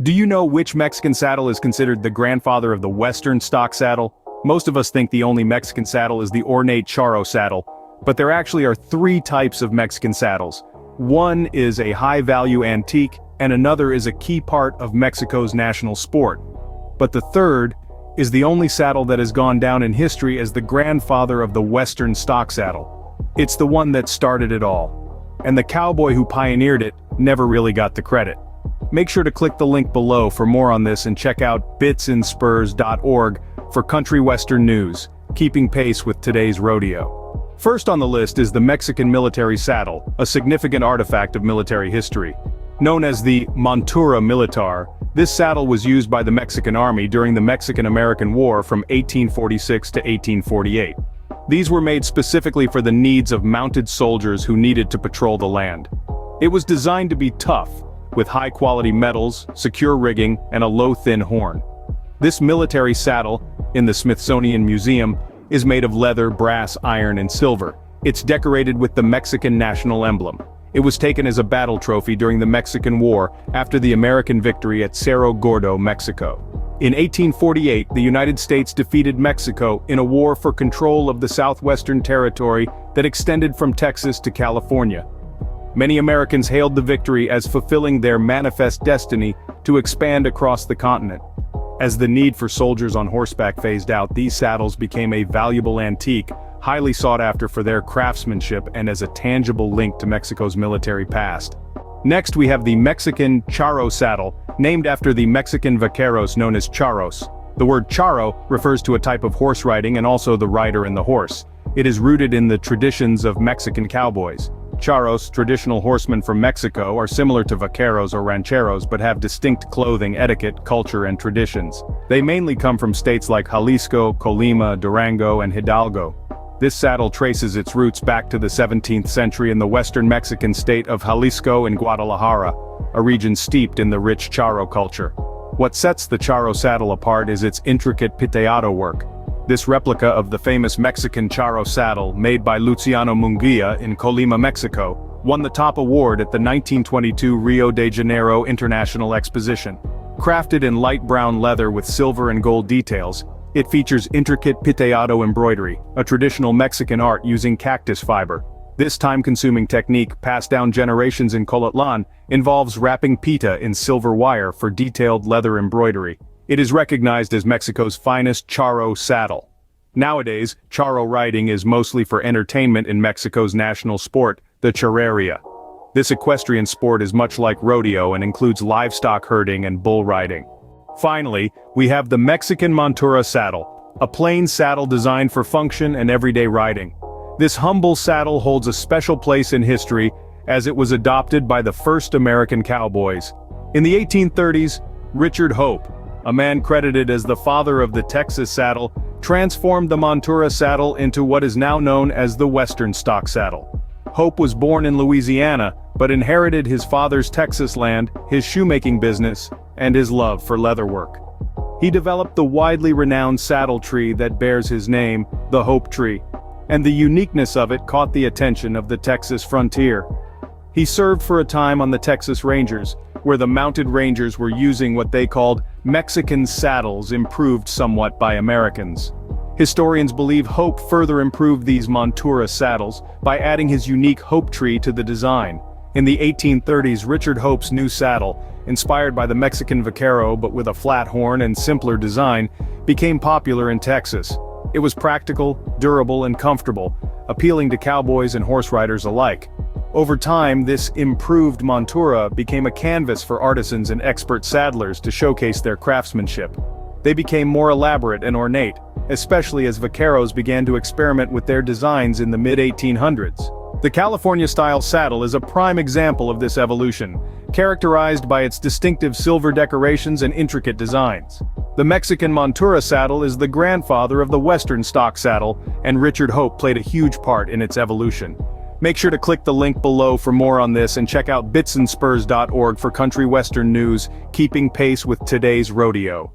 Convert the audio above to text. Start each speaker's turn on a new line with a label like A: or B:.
A: Do you know which Mexican saddle is considered the grandfather of the Western stock saddle? Most of us think the only Mexican saddle is the ornate Charro saddle, but there actually are three types of Mexican saddles. One is a high-value antique, and another is a key part of Mexico's national sport. But the third is the only saddle that has gone down in history as the grandfather of the Western stock saddle. It's the one that started it all. And the cowboy who pioneered it never really got the credit. Make sure to click the link below for more on this and check out bitsandspurs.org for country western news, keeping pace with today's rodeo. First on the list is the Mexican military saddle, a significant artifact of military history. Known as the Montura Militar, this saddle was used by the Mexican Army during the Mexican-American War from 1846 to 1848. These were made specifically for the needs of mounted soldiers who needed to patrol the land. It was designed to be tough, with high-quality metals, secure rigging, and a low thin horn. This military saddle, in the Smithsonian Museum, is made of leather, brass, iron, and silver. It's decorated with the Mexican national emblem. It was taken as a battle trophy during the Mexican War after the American victory at Cerro Gordo, Mexico. In 1848, the United States defeated Mexico in a war for control of the southwestern territory that extended from Texas to California. Many Americans hailed the victory as fulfilling their manifest destiny to expand across the continent. As the need for soldiers on horseback phased out, these saddles became a valuable antique, highly sought after for their craftsmanship and as a tangible link to Mexico's military past. Next we have the Mexican Charro saddle, named after the Mexican vaqueros known as charros. The word charro refers to a type of horse riding and also the rider and the horse. It is rooted in the traditions of Mexican cowboys. Charros, traditional horsemen from Mexico, are similar to vaqueros or rancheros but have distinct clothing, etiquette, culture, and traditions. They mainly come from states like Jalisco, Colima, Durango, and Hidalgo. This saddle traces its roots back to the 17th century in the western Mexican state of Jalisco and Guadalajara, a region steeped in the rich charro culture. What sets the charro saddle apart is its intricate piteado work. This replica of the famous Mexican charro saddle, made by Luciano Munguia in Colima, Mexico, won the top award at the 1922 Rio de Janeiro International Exposition. Crafted in light brown leather with silver and gold details, it features intricate piteado embroidery, a traditional Mexican art using cactus fiber. This time-consuming technique, passed down generations in Colotlan, involves wrapping pita in silver wire for detailed leather embroidery. It is recognized as Mexico's finest charro saddle. Nowadays, charro riding is mostly for entertainment in Mexico's national sport, the charreria. This equestrian sport is much like rodeo and includes livestock herding and bull riding. Finally, we have the Mexican Montura saddle, a plain saddle designed for function and everyday riding. This humble saddle holds a special place in history as it was adopted by the first American cowboys. In the 1830s, Richard Hope, a man credited as the father of the Texas saddle, transformed the Montura saddle into what is now known as the Western stock saddle. Hope was born in Louisiana, but inherited his father's Texas land, his shoemaking business, and his love for leatherwork. He developed the widely renowned saddle tree that bears his name, the Hope tree, and the uniqueness of it caught the attention of the Texas frontier. He served for a time on the Texas Rangers, where the mounted rangers were using what they called Mexican saddles improved somewhat by Americans. Historians believe Hope further improved these Montura saddles by adding his unique Hope tree to the design. In the 1830s, Richard Hope's new saddle, inspired by the Mexican vaquero but with a flat horn and simpler design, became popular in Texas. It was practical, durable, and comfortable, appealing to cowboys and horse riders alike. Over time, this improved montura became a canvas for artisans and expert saddlers to showcase their craftsmanship. They became more elaborate and ornate, especially as vaqueros began to experiment with their designs in the mid-1800s. The California-style saddle is a prime example of this evolution, characterized by its distinctive silver decorations and intricate designs. The Mexican Montura saddle is the grandfather of the Western stock saddle, and Richard Hope played a huge part in its evolution. Make sure to click the link below for more on this and check out bitsandspurs.org for country western news, keeping pace with today's rodeo.